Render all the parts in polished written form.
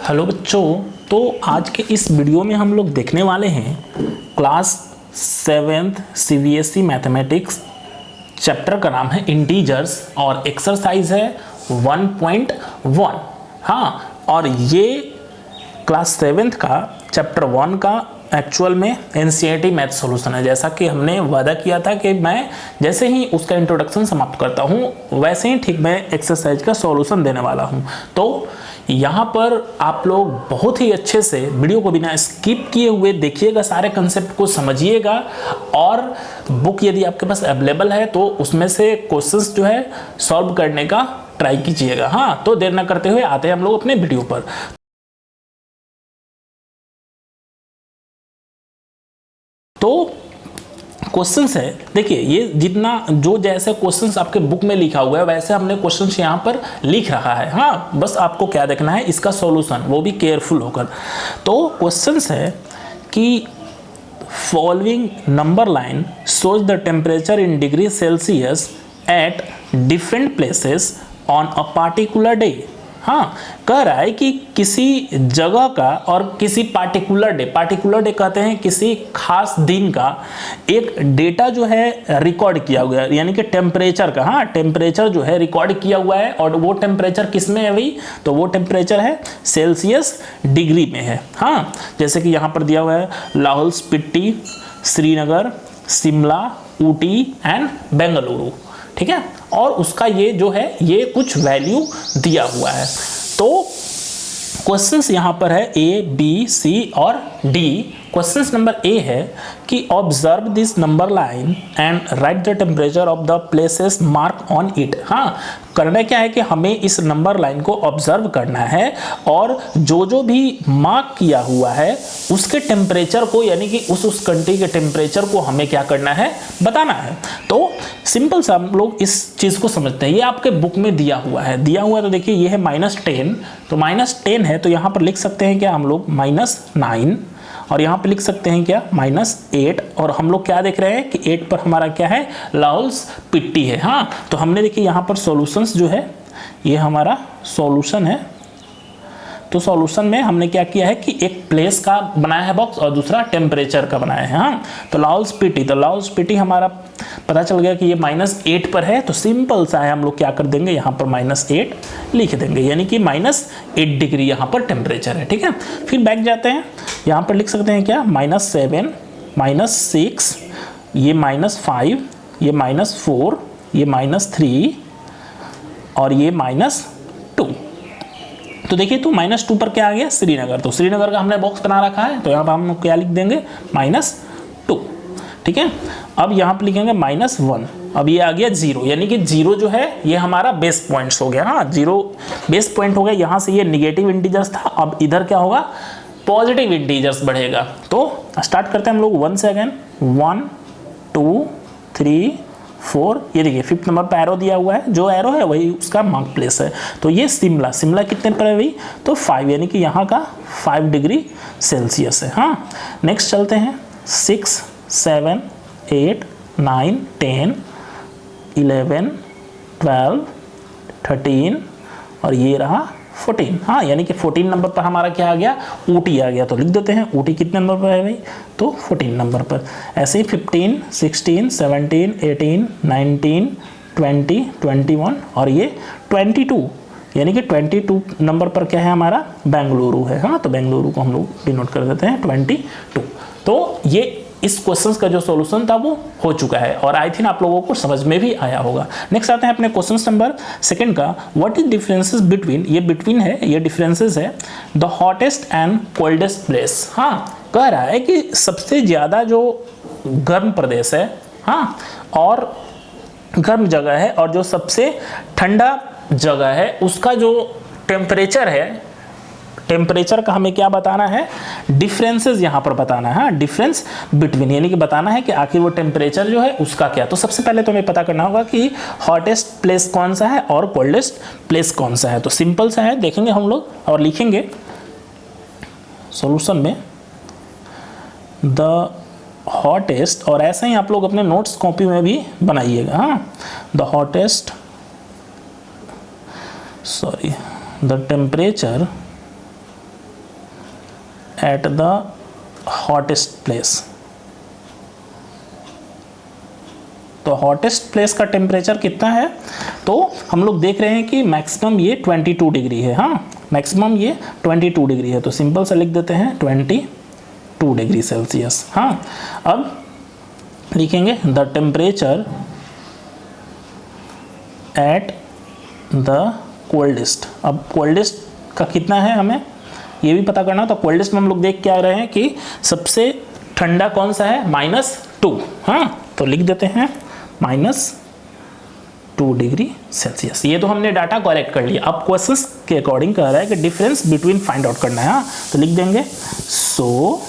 Hello बच्चों, तो आज के इस वीडियो में हम लोग देखने वाले हैं class 7th CBSE mathematics. Chapter का नाम है इंटीजर्स और एक्सरसाइज है 1.1। हाँ, और ये क्लास 7th का चैप्टर 1 का एक्चुअल में NCERT मैथ सॉल्यूशन है। जैसा कि हमने वादा किया था कि मैं जैसे ही उसका इंट्रोडक्शन समाप्त करता हूँ वैसे ही ठीक मैं एक्सरसाइज का सॉल्यूशन देने वाला हूँ। तो यहाँ पर आप लोग बहुत ही अच्छे से वीडियो को बिना स्किप किए हुए देखिएगा, सारे कंसेप्ट को समझिएगा और बुक यदि आपके पास अवेलेबल है तो उसमें से क्वेश्चंस जो है सॉल्व करने का ट्राई कीजिएगा। हाँ, तो देर न करते हुए आते हैं हम लोग अपने वीडियो पर। तो क्वेश्चंस है, देखिए ये जितना जो जैसे क्वेश्चंस आपके बुक में लिखा हुआ है वैसे हमने क्वेश्चंस यहाँ पर लिख रखा है। हाँ, बस आपको क्या देखना है, इसका सॉल्यूशन, वो भी केयरफुल होकर। तो क्वेश्चंस है कि following number line shows the temperature in degree Celsius at different places on a particular day. हाँ, कह रहा है कि किसी जगह का और किसी पार्टिकुलर डे कहते हैं किसी खास दिन का एक डेटा जो है रिकॉर्ड किया हुआ है, यानी कि टेम्परेचर का। हाँ, टेम्परेचर जो है रिकॉर्ड किया हुआ है और वो टेम्परेचर किस में है भाई, तो वो टेम्परेचर है सेल्सियस डिग्री में है। हाँ, जैसे कि यहाँ पर दिया हुआ है लाहौल स्पीति, श्रीनगर, शिमला, ऊटी एंड बेंगलुरु। ठीक है, और उसका ये जो है ये कुछ वैल्यू दिया हुआ है। तो क्वेश्चंस यहाँ पर है A, B, C और D। क्वेश्चंस नंबर A है कि observe this number line and right the temperature of the places mark on it. हाँ, करना क्या है कि हमें इस नंबर लाइन को ऑब्जर्व करना है और जो जो भी मार्क किया हुआ है उसके टेम्परेचर को, यानी कि उस कंट्री के टेम्परेचर को हमें क्या करना है, बताना है। तो सिंपल सा हम लोग इस चीज़ को समझते हैं। ये आपके बुक में दिया हुआ है तो देखिए ये है -10, तो -10 है तो यहाँ पर लिख सकते हैं क्या हम लोग -9, और यहाँ पे लिख सकते हैं क्या -8, और हम लोग क्या देख रहे हैं कि 8 पर हमारा क्या है, लाहौल स्पीति है। हाँ, तो हमने देखिए यहाँ पर सॉल्यूशंस जो है ये हमारा सॉल्यूशन है। तो सॉल्यूशन में हमने क्या किया है कि एक प्लेस का बनाया है बॉक्स और दूसरा टेम्परेचर का बनाया है। हाँ, तो लाहौल स्पीति हमारा पता चल गया कि ये -8 पर है, तो सिंपल सा है, हम लोग क्या कर देंगे यहाँ पर -8 लिख देंगे, यानी कि -8 डिग्री यहाँ पर टेम्परेचर है। ठीक है, फिर बैक जाते हैं, यहाँ पर लिख सकते हैं क्या -7, -6, ये -5, ये -4, ये -3 और ये -2। तो देखिए तो -2 पर क्या आ गया, श्रीनगर। तो श्रीनगर का हमने बॉक्स बना रखा है, तो यहाँ पर हम क्या लिख देंगे -2। ठीक है, अब यहाँ पर लिखेंगे -1, अब ये आ गया 0, यानी कि 0 जो है ये हमारा बेस पॉइंट्स हो गया। हाँ, 0 बेस पॉइंट हो गया। यहाँ से ये निगेटिव इंटीजर्स था, अब इधर क्या होगा, पॉजिटिव इंटीजर्स बढ़ेगा। तो स्टार्ट करते हैं हम लोग 1 से अगेन, 1 2 3 4, ये देखिए 5th नंबर पर एरो दिया हुआ है, जो एरो है वही उसका मार्क प्लेस है। तो ये शिमला कितने पर है भाई, तो 5, यानी कि यहाँ का 5 डिग्री सेल्सियस है। हाँ, नेक्स्ट चलते हैं 6 7 8 9 10 11 12 13 और ये रहा 14। हाँ, यानी कि 14 नंबर पर हमारा क्या आ गया, ऊटी आ गया। तो लिख देते हैं ऊटी कितने नंबर पर है भाई, तो 14 नंबर पर। ऐसे ही 15 16 17 18 19 20 21 और ये 22, यानी कि 22 नंबर पर क्या है हमारा, बेंगलुरु है। हाँ, तो बेंगलुरु को हम लोग डिनोट कर देते हैं 22। तो ये इस क्वेश्चंस का जो सॉल्यूशन था वो हो चुका है और आई थिंक आप लोगों को समझ में भी आया होगा। नेक्स्ट आते हैं अपने क्वेश्चन नंबर 2 का, व्हाट इज डिफरेंसेस बिटवीन, ये बिटवीन है, ये डिफरेंसेस है the hottest and coldest place. हाँ, कह रहा है कि सबसे ज़्यादा जो गर्म प्रदेश है, हाँ, और गर्म जगह है, और जो सबसे ठंडा जगह है उसका जो टेम्परेचर है, टेम्परेचर का हमें क्या बताना है, डिफरेंसेस यहाँ पर बताना है। हाँ, डिफरेंस बिटवीन, यानी कि बताना है कि आखिर वो टेम्परेचर जो है उसका क्या। तो सबसे पहले तो हमें पता करना होगा कि हॉटेस्ट प्लेस कौन सा है और कोल्डेस्ट प्लेस कौन सा है। तो सिंपल सा है, देखेंगे हम लोग और लिखेंगे सॉल्यूशन में द हॉटेस्ट, और ऐसा ही आप लोग अपने नोट्स कॉपी में भी बनाइएगा। हाँ, the hottest, the temperature at the hottest place. तो हॉटेस्ट प्लेस का टेम्परेचर कितना है, तो हम लोग देख रहे हैं कि मैक्सिमम ये 22 डिग्री है। हाँ, मैक्सिमम ये 22 डिग्री है, तो सिंपल से लिख देते हैं 22 डिग्री सेल्सियस। हाँ, अब लिखेंगे the temperature at the coldest. अब कोल्डेस्ट का कितना है हमें ये भी पता करना, तो कोल्डेस्ट में हम लोग देख के आ रहे हैं कि सबसे ठंडा कौन सा है, -2। हाँ, तो लिख देते हैं -2 डिग्री सेल्सियस। ये तो हमने डाटा कलेक्ट कर लिया। अब क्वेश्चंस के अकॉर्डिंग कह रहा है कि डिफरेंस बिटवीन फाइंड आउट करना है। हाँ, तो लिख देंगे सो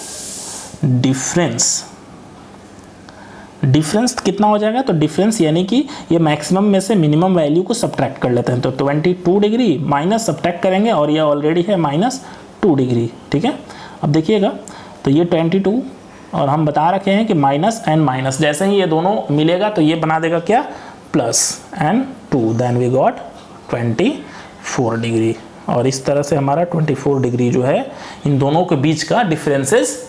डिफरेंस कितना हो जाएगा, तो डिफरेंस यानी कि ये मैक्सिमम में से मिनिमम वैल्यू को सब्ट्रैक्ट कर लेते हैं। तो 22 डिग्री माइनस सब्ट्रैक्ट करेंगे और ये ऑलरेडी है -2 डिग्री। ठीक है, अब देखिएगा तो ये 22 और हम बता रखे हैं कि माइनस एंड माइनस, जैसे ही ये दोनों मिलेगा तो ये बना देगा क्या, +2, देन वी गॉट 24 डिग्री। और इस तरह से हमारा 24 डिग्री जो है इन दोनों के बीच का डिफरेंसेस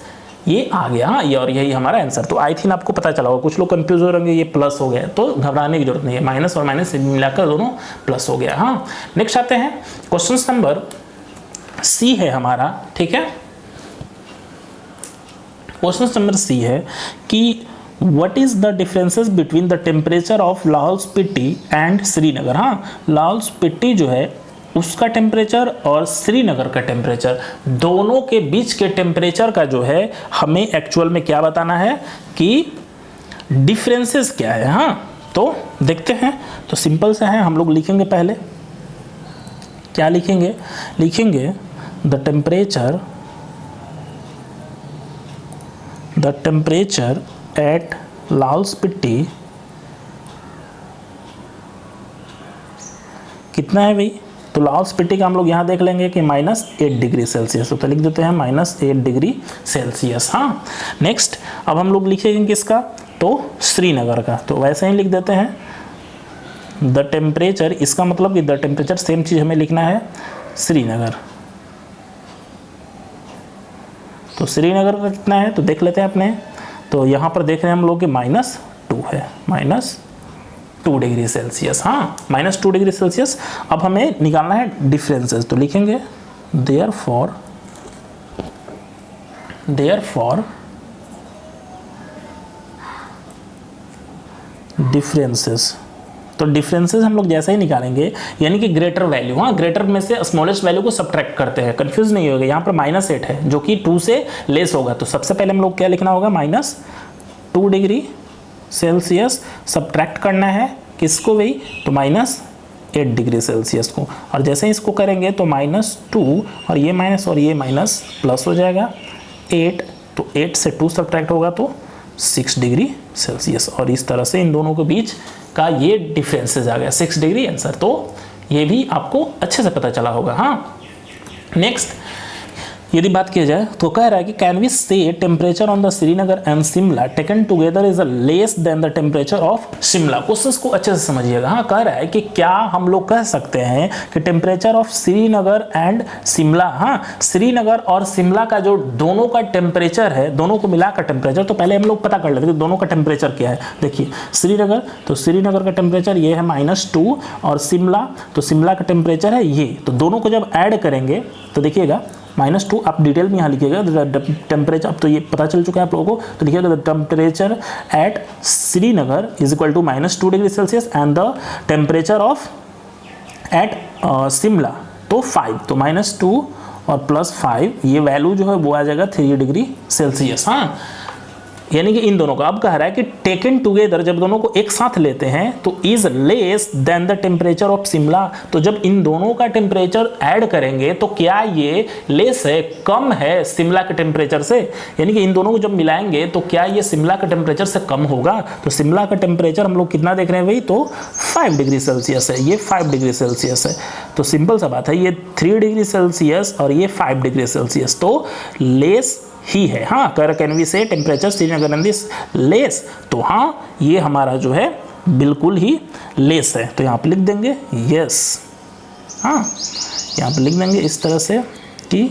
ये आ गया। ये और यही हमारा आंसर। तो आई थिंक आपको पता चला होगा। कुछ लोग कंफ्यूज हो रहे हैं, ये प्लस हो गया, तो घबराने की जरूरत नहीं है, माइनस और माइनस मिलाकर दोनों प्लस हो गया। हाँ, नेक्स्ट आते हैं क्वेश्चन नंबर सी है हमारा। ठीक है, क्वेश्चन नंबर सी है कि what is the differences between the temperature of Lahaul Spiti and Srinagar. हाँ, लाहौल स्पीति जो है उसका टेम्परेचर और श्रीनगर का टेम्परेचर, दोनों के बीच के टेम्परेचर का जो है हमें एक्चुअल में क्या बताना है कि डिफरेंसेस क्या है। हाँ, तो देखते हैं। तो सिंपल सा है, हम लोग लिखेंगे पहले क्या लिखेंगे, the temperature eight Lahaul Spiti कितना है भाई, तो लाहौल स्पीति का हम लोग यहाँ देख लेंगे कि -8 डिग्री सेल्सियस। तो लिख देते हैं -8 डिग्री सेल्सियस। हाँ, नेक्स्ट अब हम लोग लिखेंगे किसका, तो श्रीनगर का। तो वैसे ही लिख देते हैं द टेम्परेचर, इसका मतलब कि द टेम्परेचर सेम चीज़ हमें लिखना है श्रीनगर। तो श्रीनगर का कितना है, तो देख लेते हैं अपने। तो यहाँ पर देख रहे हैं हम लोग कि -2 है, -2 डिग्री सेल्सियस। हाँ, -2 डिग्री सेल्सियस। अब हमें निकालना है डिफरेंसेस। तो लिखेंगे देयरफॉर डिफरेंसेस। तो डिफरेंसेस हम लोग जैसे ही निकालेंगे यानी कि ग्रेटर वैल्यू, हाँ, ग्रेटर में से स्मॉलेस्ट वैल्यू को सब्ट्रैक्ट करते हैं। कंफ्यूज नहीं होगा, यहाँ पर -8 है जो कि 2 से लेस होगा। तो सबसे पहले हम लोग क्या लिखना होगा, -2 डिग्री सेल्सियस सब्ट्रैक्ट करना है किसको भाई, तो -8 डिग्री सेल्सियस को। और जैसे ही इसको करेंगे तो -2 और ये माइनस और ये माइनस प्लस हो जाएगा 8, तो 8 से 2 सब्ट्रैक्ट होगा तो 6 डिग्री सेल्सियस। और इस तरह से इन दोनों के बीच का ये डिफरेंसेस आ गया 6 डिग्री आंसर। तो ये भी आपको अच्छे से पता चला होगा। हाँ, नेक्स्ट यदि बात किया जाए तो कह रहा है कि कैन वी से temperature on the Srinagar and Shimla taken together is less than the temperature of Shimla. Questions को अच्छे से समझिएगा। हाँ, कह रहा है कि क्या हम लोग कह सकते हैं कि temperature of Srinagar and Shimla, हाँ, श्रीनगर और शिमला का जो दोनों का टेम्परेचर है, दोनों को मिलाकर टेम्परेचर, तो पहले हम लोग पता कर लेते हैं दोनों का टेम्परेचर क्या है। देखिए श्रीनगर, तो श्रीनगर का टेम्परेचर ये है -2 और शिमला, तो शिमला का टेम्परेचर है ये। तो दोनों को जब ऐड करेंगे तो देखिएगा -2, आप डिटेल में यहाँ लिखिएगा टेम्परेचर। अब तो ये पता चल चुका है आप लोगों को। तो लिखिएगा the temperature at Srinagar is equal to -2 degree Celsius and the temperature of at Shimla तो 5, तो -2 और +5 ये वैल्यू जो है वो आ जाएगा 3 डिग्री सेल्सियस। हाँ, यानी कि इन दोनों का अब कह रहा है कि टेकन टुगेदर, जब दोनों को एक साथ लेते हैं तो is less than the temperature of Shimla. तो जब इन दोनों का टेम्परेचर ऐड करेंगे तो क्या ये लेस है, कम है शिमला के टेम्परेचर से, यानी कि इन दोनों को जब मिलाएंगे तो क्या ये शिमला के टेम्परेचर से कम होगा। तो शिमला का टेम्परेचर हम लोग कितना देख रहे हैं भाई, तो 5 डिग्री सेल्सियस है, ये 5 डिग्री सेल्सियस है। तो सिंपल सा बात है, ये 3 डिग्री सेल्सियस और ये 5 डिग्री सेल्सियस, तो लेस ही है। हाँ, कैन वी से temperature Srinagar and this less, तो हाँ ये हमारा जो है बिल्कुल ही लेस है। तो यहाँ पे लिख देंगे यस। हाँ, यहाँ पे लिख देंगे इस तरह से कि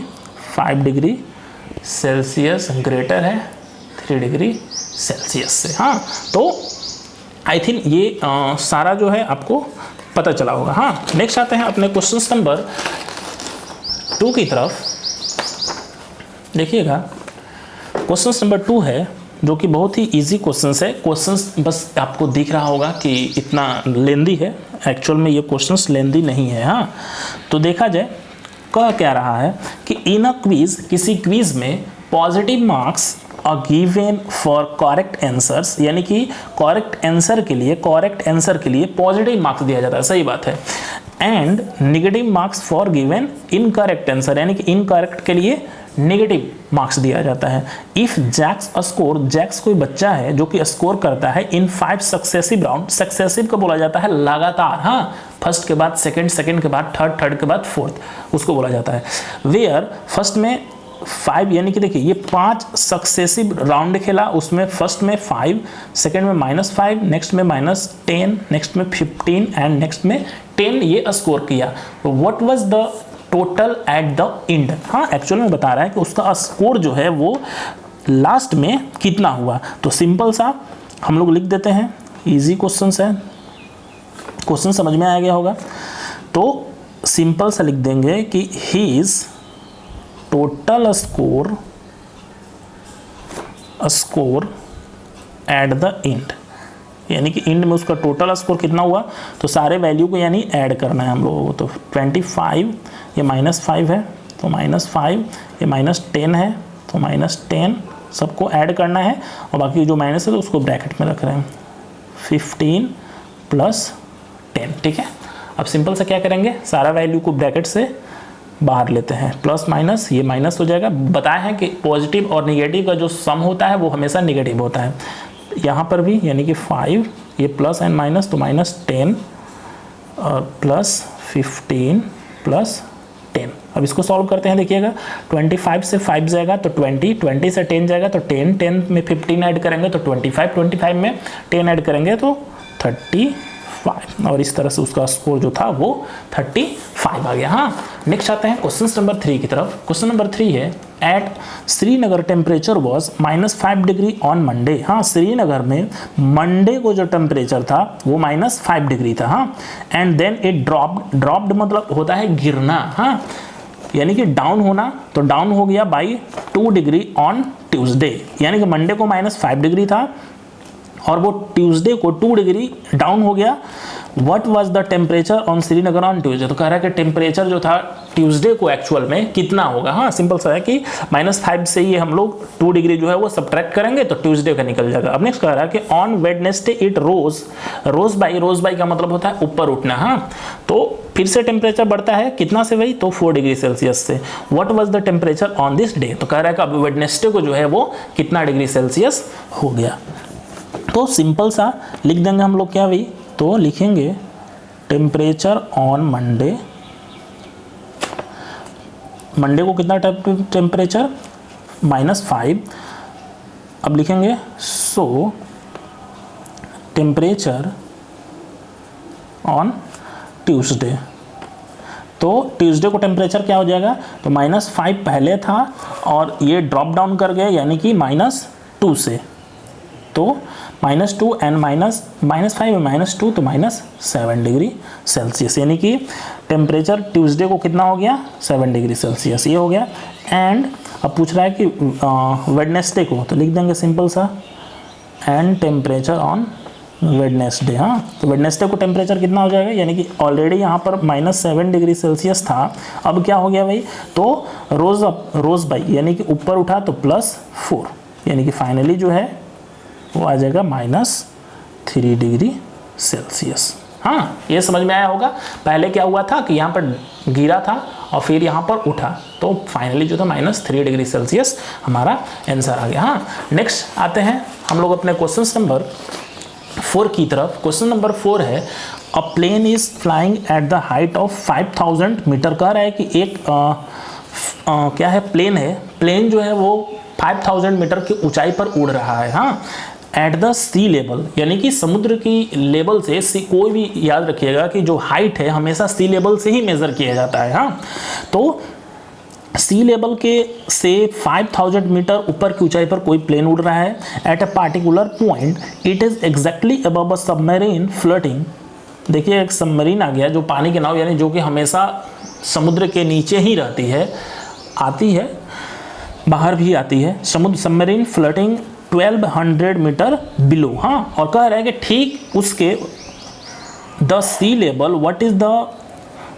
5 डिग्री सेल्सियस ग्रेटर है 3 डिग्री सेल्सियस से। हाँ, तो आई थिंक ये सारा जो है आपको पता चला होगा। हाँ, नेक्स्ट आते हैं अपने क्वेश्चन नंबर 2 की तरफ। देखिएगा, क्वेश्चन नंबर 2 है जो कि बहुत ही इजी क्वेश्चंस है। क्वेश्चंस बस आपको दिख रहा होगा कि इतना लेंदी है, एक्चुअल में ये क्वेश्चंस लेंदी नहीं है। हाँ, तो देखा जाए कह क्या रहा है कि इन अ क्विज, किसी क्विज में positive marks are given for correct answers, यानी कि करेक्ट आंसर के लिए पॉजिटिव मार्क्स दिया जाता है, सही बात है। And negative marks for given incorrect answer, यानी कि इनकरेक्ट के लिए नेगेटिव मार्क्स दिया जाता है। इफ जैक्स स्कोर, जैक्स कोई बच्चा है जो कि स्कोर करता है इन 5 सक्सेसिव राउंड, सक्सेसिव को बोला जाता है लगातार। हाँ, फर्स्ट के बाद सेकंड, सेकंड के बाद थर्ड, थर्ड के बाद फोर्थ, उसको बोला जाता है। वेयर फर्स्ट में 5, यानी कि देखिए ये 5 सक्सेसिव राउंड खेला, उसमें फर्स्ट में 5, सेकंड में -5, नेक्स्ट में -10, नेक्स्ट में 15 एंड नेक्स्ट में 10 ये स्कोर किया। What was the total at the end? हाँ, एक्चुअल में बता रहा है कि उसका स्कोर जो है वो लास्ट में कितना हुआ। तो सिंपल सा हम लोग लिख देते हैं, इजी क्वेश्चन है, क्वेश्चन समझ में आ गया होगा। तो सिंपल सा लिख देंगे कि his total score at the end, यानी कि एंड में उसका टोटल स्कोर कितना हुआ। तो सारे वैल्यू को यानी ऐड करना है हम लोगों को। तो 25, ये -5 है तो -5, ये -10 है तो -10, सबको ऐड करना है और बाकी जो माइनस है तो उसको ब्रैकेट में रख रहे हैं। 15 + 10, ठीक है। अब सिंपल से क्या करेंगे, सारा वैल्यू को ब्रैकेट से बाहर लेते हैं, प्लस माइनस, ये माइनस हो जाएगा। बताया है कि पॉजिटिव और निगेटिव का जो सम होता है वो हमेशा निगेटिव होता है। यहाँ पर भी यानी कि 5, ये प्लस एंड माइनस, तो -10 और +15 + 10। अब इसको सॉल्व करते हैं, देखिएगा 25 से 5 जाएगा तो 20, 20 से 10 जाएगा तो 10, 10 में 15 ऐड करेंगे तो 25, 25 में 10 ऐड करेंगे तो 35, और इस तरह से उसका स्कोर जो था वो 35 आ गया। हाँ, नेक्स्ट आते हैं क्वेश्चन नंबर 3 की तरफ। क्वेश्चन नंबर 3 है, at Srinagar temperature was -5 degree on Monday. हाँ, श्रीनगर में मंडे को जो टेम्परेचर था वो -5 डिग्री था। हाँ, एंड देन इट ड्रॉप्ड मतलब होता है गिरना। हाँ, यानी कि डाउन होना, तो डाउन हो गया बाई 2 डिग्री ऑन ट्यूसडे, यानी कि मंडे को -5 डिग्री था और वो ट्यूसडे को 2 डिग्री डाउन हो गया। What was the temperature on Srinagar on Tuesday? तो कह रहा है कि टेम्परेचर जो था ट्यूसडे को एक्चुअल में कितना होगा। हाँ, सिंपल सा है कि -5 से ये हम लोग 2 डिग्री जो है वो सब्ट्रैक्ट करेंगे तो ट्यूसडे का निकल जाएगा। अब नेक्स्ट कह रहा है कि on Wednesday it rose by का मतलब होता है ऊपर उठना। हाँ, तो फिर से टेम्परेचर बढ़ता है कितना से, वही तो 4 डिग्री सेल्सियस से। What was the temperature on this day? तो कह रहा है कि अब वेडनेसडे को जो है वो कितना डिग्री सेल्सियस हो गया। तो सिंपल सा लिख देंगे हम लोग क्या भाई, तो लिखेंगे टेम्परेचर ऑन मंडे, मंडे को कितना टेम्परेचर -5। अब लिखेंगे सो टेम्परेचर ऑन ट्यूसडे, तो ट्यूसडे को टेम्परेचर क्या हो जाएगा, तो -5 पहले था और ये ड्रॉप डाउन कर गया यानी कि -2 से, तो -2 एंड -5 -2 तो -7 डिग्री सेल्सियस, यानी कि टेम्परेचर ट्यूसडे को कितना हो गया 7 डिग्री सेल्सियस, ये हो गया। एंड अब पूछ रहा है कि वेडनेसडे को, तो लिख देंगे सिंपल सा एंड टेम्परेचर ऑन वेडनेसडे। हाँ, तो वेडनेसडे को टेम्परेचर कितना हो जाएगा, यानी कि ऑलरेडी यहाँ पर -7 डिग्री सेल्सियस था, अब क्या हो गया भाई, तो रोज बाई यानी कि ऊपर उठा तो +4, यानी कि फाइनली जो है वो आ जाएगा -3 डिग्री सेल्सियस। हाँ, ये समझ में आया होगा। पहले क्या हुआ था कि यहाँ पर गिरा था और फिर यहाँ पर उठा, तो फाइनली जो था -3 डिग्री सेल्सियस हमारा आंसर आ गया। हाँ, नेक्स्ट आते हैं हम लोग अपने क्वेश्चन नंबर 4 की तरफ। क्वेश्चन नंबर 4 है, a plane is flying at the height of 5000 metre. कह रहा है कि एक क्या है, प्लेन है, प्लेन जो है वो 5000 मीटर की ऊंचाई पर उड़ रहा है। हाँ, एट द सी लेवल, यानी कि समुद्र की लेवल से, कोई भी याद रखिएगा कि जो हाइट है हमेशा सी लेवल से ही मेजर किया जाता है। हाँ, तो सी लेवल के से 5000 मीटर ऊपर की ऊंचाई पर कोई प्लेन उड़ रहा है, at a particular point it is exactly above a submarine floating. देखिए एक सबमरीन आ गया जो पानी के नाव, यानी जो कि हमेशा समुद्र के नीचे ही रहती है, आती है बाहर भी आती है, समुद्र सबमरीन फ्लोटिंग 1200 मीटर बिलो। हाँ, और कह रहा है कि ठीक उसके the sea level what is the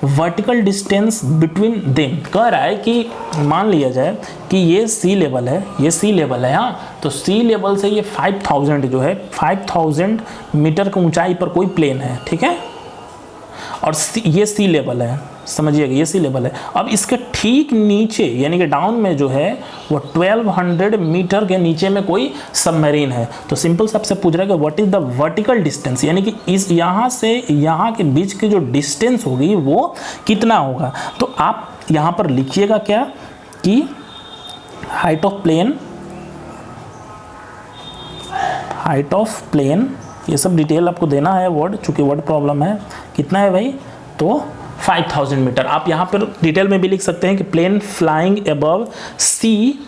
vertical distance between them. कह रहा है कि मान लिया जाए कि ये सी लेवल है, ये सी लेवल है। हाँ, तो सी लेवल से ये 5000 जो है 5000 मीटर की ऊंचाई पर कोई प्लेन है, ठीक है, और ये सी लेवल है, समझिएगा ये सी लेवल है। अब इसके ठीक नीचे यानी कि डाउन में जो है वो 1200 मीटर के नीचे में कोई सबमरीन है। तो सिंपल सबसे पूछ रहा है कि what is the vertical distance, यानी कि इस यहाँ से यहाँ के बीच की जो डिस्टेंस होगी वो कितना होगा। तो आप यहाँ पर लिखिएगा क्या कि हाइट ऑफ प्लेन, ये सब डिटेल आपको देना है वर्ड, चूंकि वर्ड प्रॉब्लम है। कितना है भाई, तो 5000 मीटर। आप यहाँ पर डिटेल में भी लिख सकते हैं कि plane flying above sea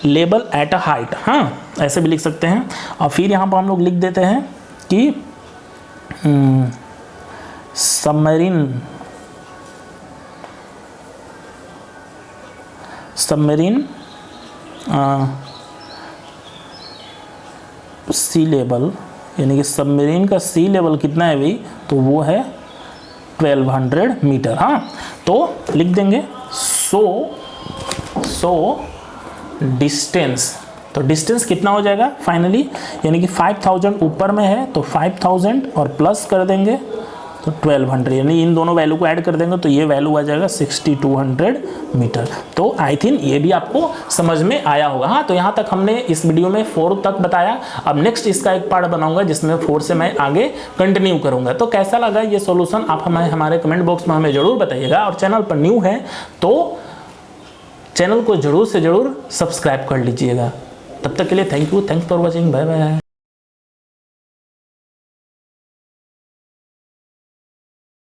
level at a height. हाँ, ऐसे भी लिख सकते हैं। और फिर यहाँ पर हम लोग लिख देते हैं कि सबमरीन सी लेवल, यानी कि सबमरीन का सी लेवल कितना है भाई, तो वो है 1200 मीटर। हाँ, तो लिख देंगे सो डिस्टेंस, तो डिस्टेंस कितना हो जाएगा फाइनली, यानी कि 5000 ऊपर में है तो 5000 और प्लस कर देंगे तो 1200, यानी इन दोनों वैल्यू को ऐड कर देंगे तो ये वैल्यू आ जाएगा 6200 मीटर। तो आई थिंक ये भी आपको समझ में आया होगा। हाँ, तो यहाँ तक हमने इस वीडियो में 4 तक बताया। अब नेक्स्ट इसका एक पार्ट बनाऊंगा जिसमें 4 से मैं आगे कंटिन्यू करूंगा। तो कैसा लगा ये सॉल्यूशन आप हमारे कमेंट बॉक्स में हमें जरूर बताइएगा, और चैनल पर न्यू है तो चैनल को जरूर से जरूर सब्सक्राइब कर लीजिएगा। तब तक के लिए thank you, thanks for watching, bye bye.